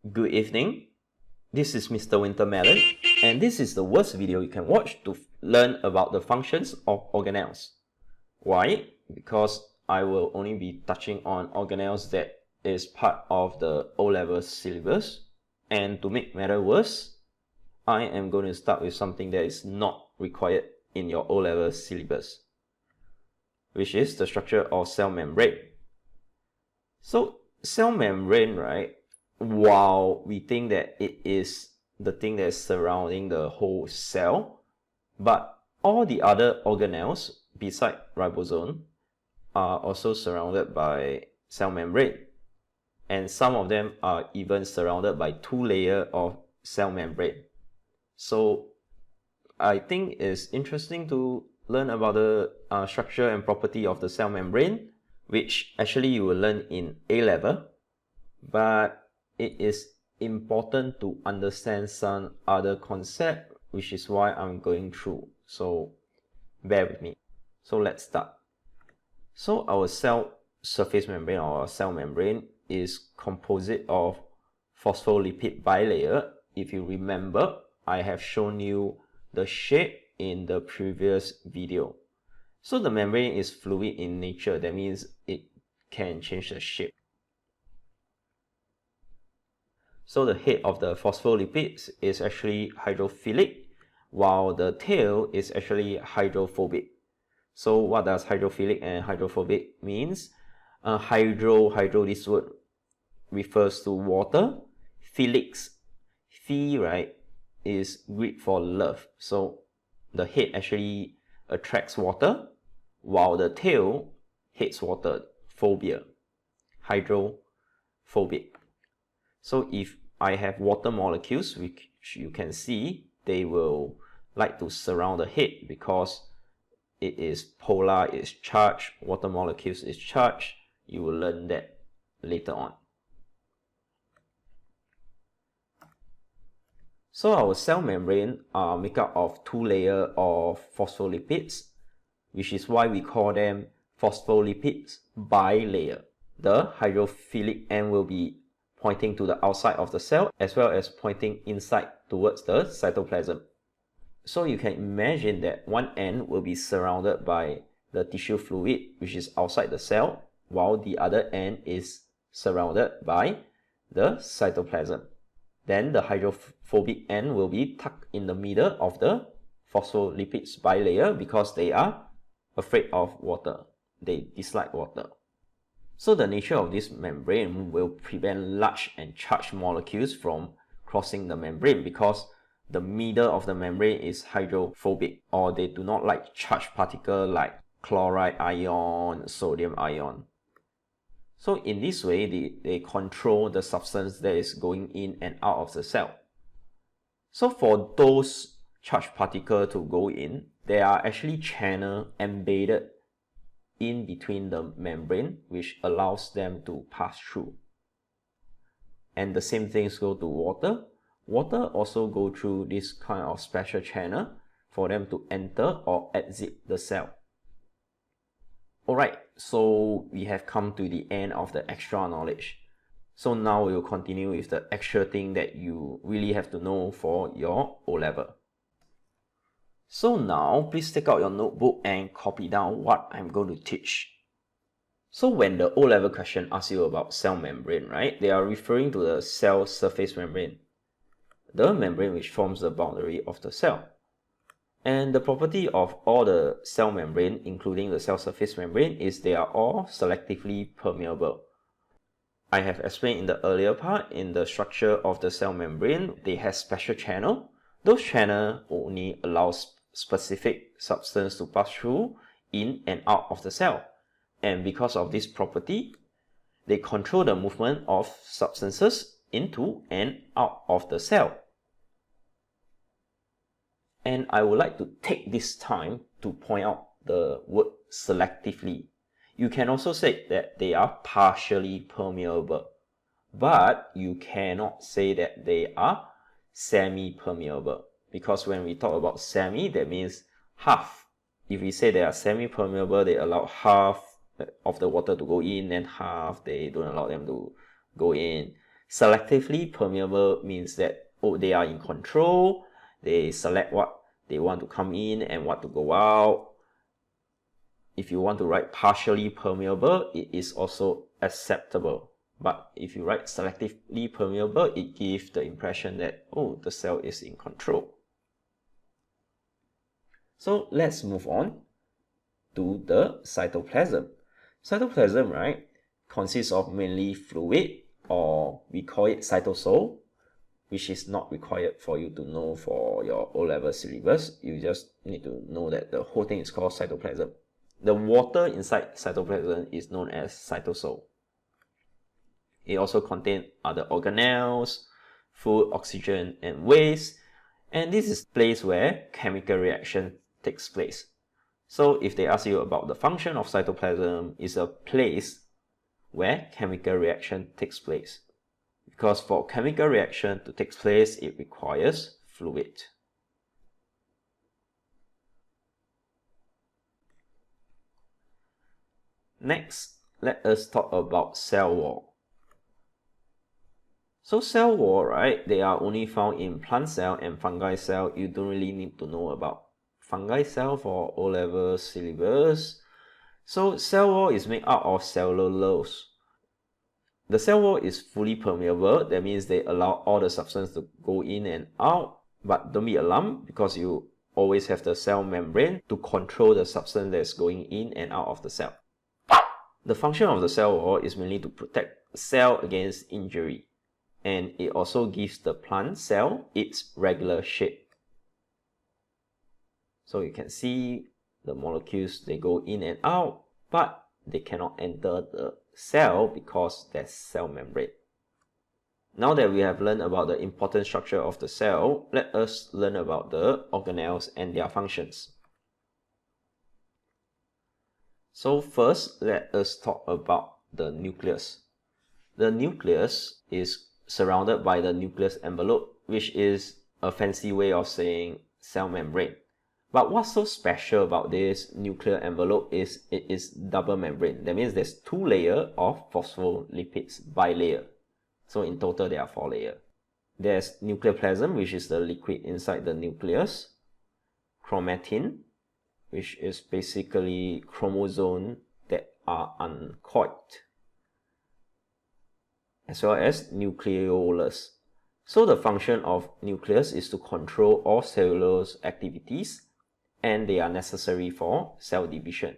Good evening, this is Mr. Wintermelon, and this is the worst video you can watch to learn about the functions of organelles. Why? Because I will only be touching on organelles that is part of the O-level syllabus, and to make matters worse, I am going to start with something that is not required in your O-level syllabus, which is the structure of cell membrane. So cell membrane, right, while we think that it is the thing that is surrounding the whole cell, but all the other organelles beside ribosome are also surrounded by cell membrane, and some of them are even surrounded by two layers of cell membrane. So I think it's interesting to learn about the structure and property of the cell membrane, which actually you will learn in A level, but it is important to understand some other concept, which is why I'm going through. So bear with me. So let's start. So our cell surface membrane or cell membrane is composite of phospholipid bilayer. If you remember, I have shown you the shape in the previous video. So the membrane is fluid in nature. That means it can change the shape. So the head of the phospholipids is actually hydrophilic, while the tail is actually hydrophobic. So what does hydrophilic and hydrophobic means? Hydro, this word refers to water. Philics, phi, right, is Greek for love. So the head actually attracts water, while the tail hates water, phobia, hydrophobic. So if I have water molecules, which you can see, they will like to surround the head because it is polar, it's charged, water molecules is charged. You will learn that later on. So our cell membrane are made up of two layers of phospholipids, which is why we call them phospholipids bilayer. The hydrophilic end will be pointing to the outside of the cell as well as pointing inside towards the cytoplasm. So you can imagine that one end will be surrounded by the tissue fluid, which is outside the cell, while the other end is surrounded by the cytoplasm. Then the hydrophobic end will be tucked in the middle of the phospholipids bilayer because they are afraid of water. They dislike water. So the nature of this membrane will prevent large and charged molecules from crossing the membrane because the middle of the membrane is hydrophobic, or they do not like charged particles like chloride ion, sodium ion. So in this way, they control the substance that is going in and out of the cell. So for those charged particles to go in, there are actually channels embedded in between the membrane, which allows them to pass through. And the same things go to water. Water also go through this kind of special channel for them to enter or exit the cell. Alright, so we have come to the end of the extra knowledge. So now we'll continue with the actual thing that you really have to know for your O-level. So now, please take out your notebook and copy down what I'm going to teach. So when the O-level question asks you about cell membrane, right, they are referring to the cell surface membrane, the membrane which forms the boundary of the cell. And the property of all the cell membrane, including the cell surface membrane, is they are all selectively permeable. I have explained in the earlier part, in the structure of the cell membrane, they have special channel. Those channels only allow specific substance to pass through, in and out of the cell. And because of this property, they control the movement of substances into and out of the cell. And I would like to take this time to point out the word selectively. You can also say that they are partially permeable, but you cannot say that they are semi-permeable. Because when we talk about semi, that means half. If we say they are semi-permeable, they allow half of the water to go in, and half they don't allow them to go in. Selectively permeable means that, oh, they are in control, they select what they want to come in and what to go out. If you want to write partially permeable, it is also acceptable. But if you write selectively permeable, it gives the impression that, oh, the cell is in control. So let's move on to the cytoplasm. Cytoplasm, right, consists of mainly fluid, or we call it cytosol, which is not required for you to know for your O-level syllabus. You just need to know that the whole thing is called cytoplasm. The water inside cytoplasm is known as cytosol. It also contains other organelles, food, oxygen, and waste. And this is the place where chemical reaction takes place. So if they ask you about the function of cytoplasm, it's a place where chemical reaction takes place. Because for chemical reaction to take place, it requires fluid. Next, let us talk about cell wall. So cell wall, right, they are only found in plant cell and fungi cell. You don't really need to know about fungi cell for O-level syllabus. So cell wall is made up of cellulose. The cell wall is fully permeable. That means they allow all the substance to go in and out. But don't be alarmed, because you always have the cell membrane to control the substance that's going in and out of the cell. The function of the cell wall is mainly to protect the cell against injury. And it also gives the plant cell its regular shape. So you can see the molecules, they go in and out, but they cannot enter the cell because there's cell membrane. Now that we have learned about the important structure of the cell, let us learn about the organelles and their functions. So first, let us talk about the nucleus. The nucleus is surrounded by the nucleus envelope, which is a fancy way of saying cell membrane. But what's so special about this nuclear envelope is it is double membrane. That means there's 2 layers of phospholipids bilayer. So in total there are 4 layers. There's nucleoplasm, which is the liquid inside the nucleus. Chromatin, which is basically chromosomes that are uncoiled. As well as nucleolus. So the function of nucleus is to control all cellulose activities, and they are necessary for cell division.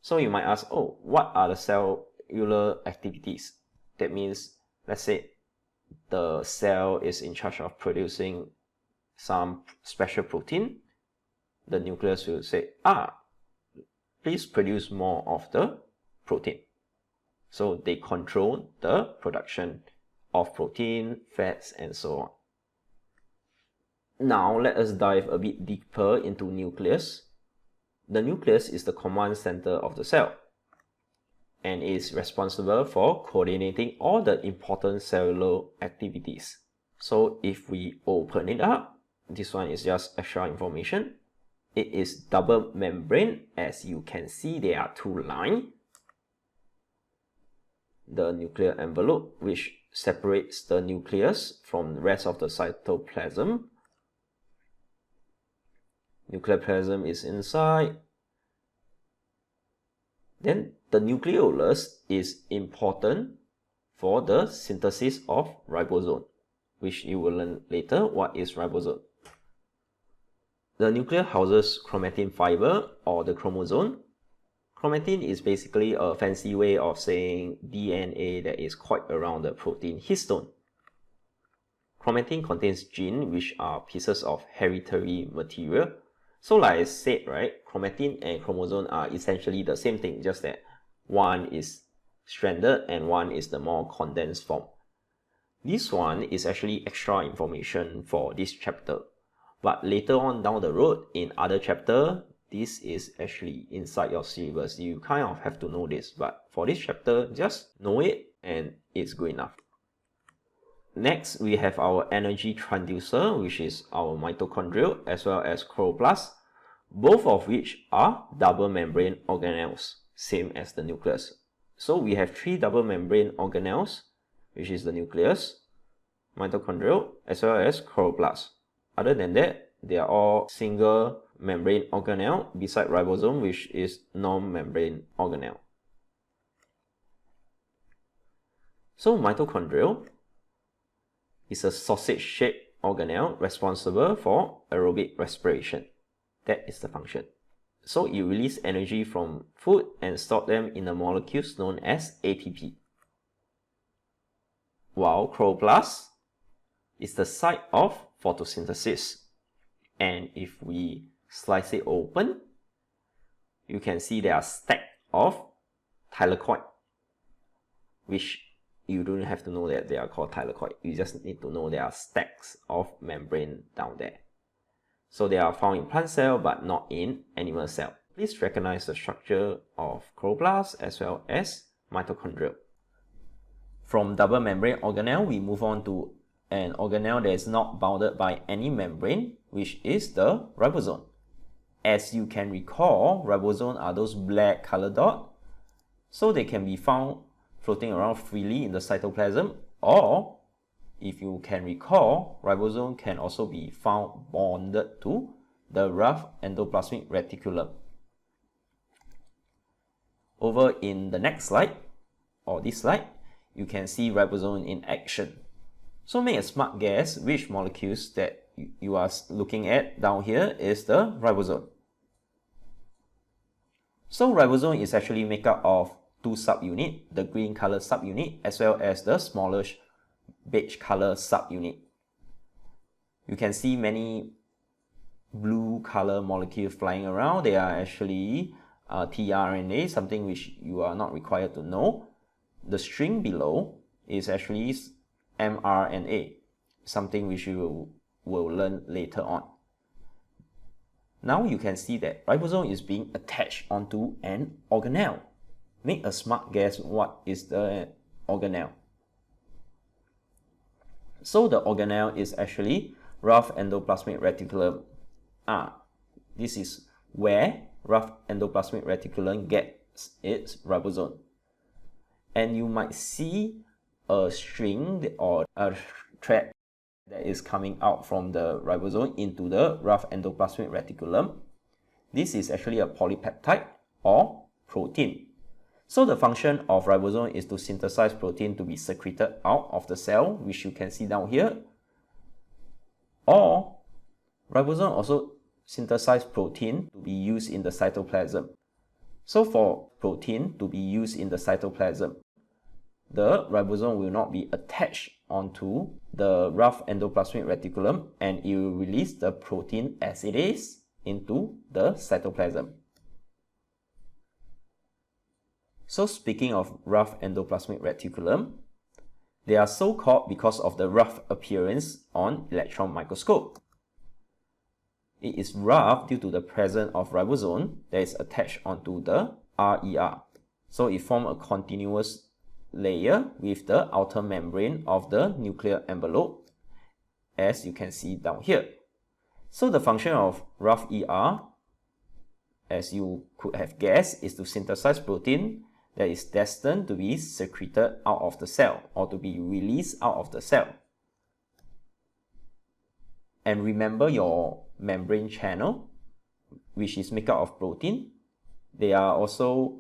So you might ask, oh, what are the cellular activities? That means, let's say the cell is in charge of producing some special protein. The nucleus will say, please produce more of the protein. So they control the production of protein, fats, and so on. Now let us dive a bit deeper into nucleus. The nucleus is the command center of the cell and is responsible for coordinating all the important cellular activities. So if we open it up, this one is just extra information. It is double membrane. As you can see, there are 2 lines. The nuclear envelope, which separates the nucleus from the rest of the cytoplasm. Nucleoplasm is inside. Then the nucleolus is important for the synthesis of ribosome, which you will learn later what is ribosome. The nucleus houses chromatin fiber, or the chromosome. Chromatin is basically a fancy way of saying DNA that is coiled around the protein histone. Chromatin contains genes, which are pieces of hereditary material. So like I said, right, chromatin and chromosome are essentially the same thing, just that one is stranded and one is the more condensed form. This one is actually extra information for this chapter. But later on down the road, in other chapter, this is actually inside your syllabus. You kind of have to know this, but for this chapter, just know it and it's good enough. Next, we have our energy transducer, which is our mitochondria as well as chloroplast, both of which are double membrane organelles, same as the nucleus. So we have 3 double membrane organelles, which is the nucleus, mitochondrial, as well as chloroplast. Other than that, they are all single membrane organelle beside ribosome, which is non-membrane organelle. So mitochondrial is a sausage-shaped organelle responsible for aerobic respiration. That is the function. So it releases energy from food and stores them in the molecules known as ATP. While chloroplast is the site of photosynthesis. And if we slice it open, you can see there are stacks of thylakoid, which you don't have to know that they are called thylakoid. You just need to know there are stacks of membrane down there. So they are found in plant cell but not in animal cell. Please recognize the structure of chloroplast as well as mitochondria. From double membrane organelle, we move on to an organelle that is not bounded by any membrane, which is the ribosome. As you can recall, ribosomes are those black color dots, so they can be found floating around freely in the cytoplasm, or if you can recall, ribosome can also be found bonded to the rough endoplasmic reticulum. Over in the next slide, or this slide, you can see ribosome in action. So make a smart guess which molecules that you are looking at down here is the ribosome. So ribosome is actually made up of two subunits, the green color subunit as well as the smallish beige color subunit. You can see many blue color molecules flying around. They are actually tRNA, something which you are not required to know. The string below is actually mRNA, something which you will learn later on. Now you can see that ribosome is being attached onto an organelle. Make a smart guess what is the organelle. So the organelle is actually rough endoplasmic reticulum. This is where rough endoplasmic reticulum gets its ribosome. And you might see a string or a thread that is coming out from the ribosome into the rough endoplasmic reticulum. This is actually a polypeptide or protein. So the function of ribosome is to synthesize protein to be secreted out of the cell, which you can see down here. Or ribosome also synthesize protein to be used in the cytoplasm. So for protein to be used in the cytoplasm, the ribosome will not be attached onto the rough endoplasmic reticulum, and it will release the protein as it is into the cytoplasm. So speaking of rough endoplasmic reticulum, they are so called because of the rough appearance on electron microscope. It is rough due to the presence of ribosome that is attached onto the RER. So it forms a continuous layer with the outer membrane of the nuclear envelope, as you can see down here. So the function of rough ER, as you could have guessed, is to synthesize protein that is destined to be secreted out of the cell or to be released out of the cell. And remember your membrane channel, which is made up of protein. They are also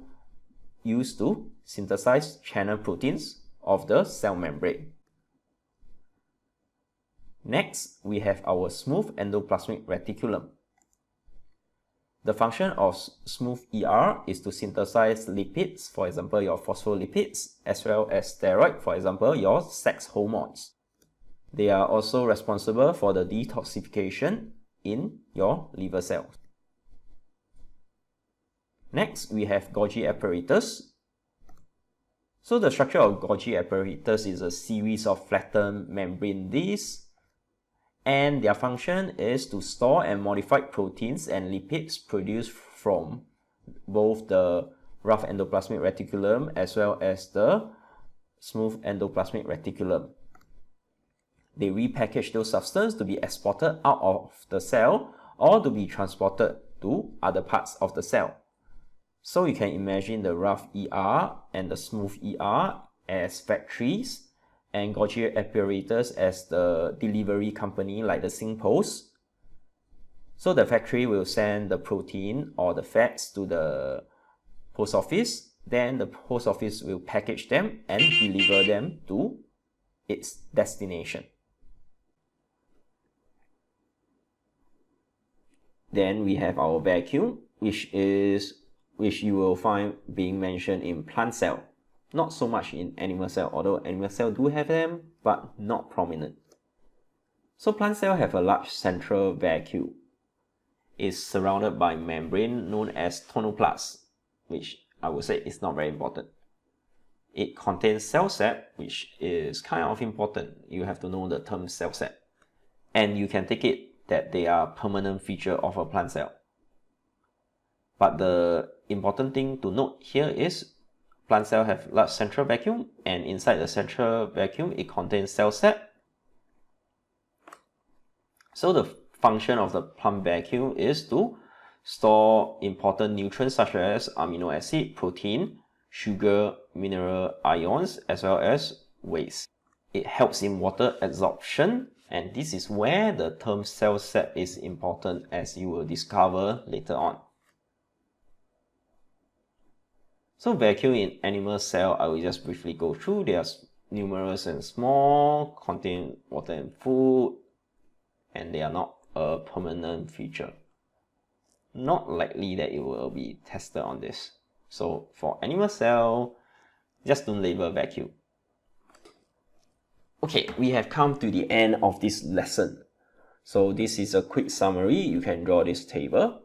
used to synthesize channel proteins of the cell membrane. Next, we have our smooth endoplasmic reticulum. The function of smooth ER is to synthesize lipids, for example your phospholipids, as well as steroid, for example your sex hormones. They are also responsible for the detoxification in your liver cells. Next, we have Golgi apparatus. So the structure of Golgi apparatus is a series of flattened membrane discs, and their function is to store and modify proteins and lipids produced from both the rough endoplasmic reticulum as well as the smooth endoplasmic reticulum. They repackage those substances to be exported out of the cell or to be transported to other parts of the cell. So you can imagine the rough ER and the smooth ER as factories, and Golgi apparatus as the delivery company like the SingPost. So the factory will send the protein or the fats to the post office. Then the post office will package them and deliver them to its destination. Then we have our vacuum, which you will find being mentioned in plant cell. Not so much in animal cell, although animal cell do have them, but not prominent. So plant cell have a large central vacuum. It's surrounded by membrane known as tonoplast, which I would say is not very important. It contains cell sap, which is kind of important. You have to know the term cell sap. And you can take it that they are permanent feature of a plant cell. But the important thing to note here is plant cell have large central vacuum, and inside the central vacuum it contains cell sap. So the function of the plant vacuum is to store important nutrients such as amino acid, protein, sugar, mineral, ions, as well as waste. It helps in water absorption, and this is where the term cell sap is important, as you will discover later on. So vacuum in animal cell, I will just briefly go through. They are numerous and small, contain water and food, and they are not a permanent feature. Not likely that it will be tested on this. So for animal cell, just don't label vacuum. Okay, we have come to the end of this lesson. So this is a quick summary. You can draw this table.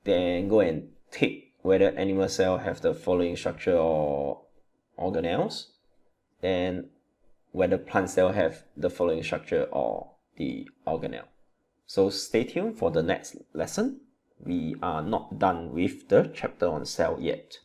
Then go and tick whether animal cell have the following structure or organelles. Then whether plant cell have the following structure or the organelle. So stay tuned for the next lesson. We are not done with the chapter on cell yet.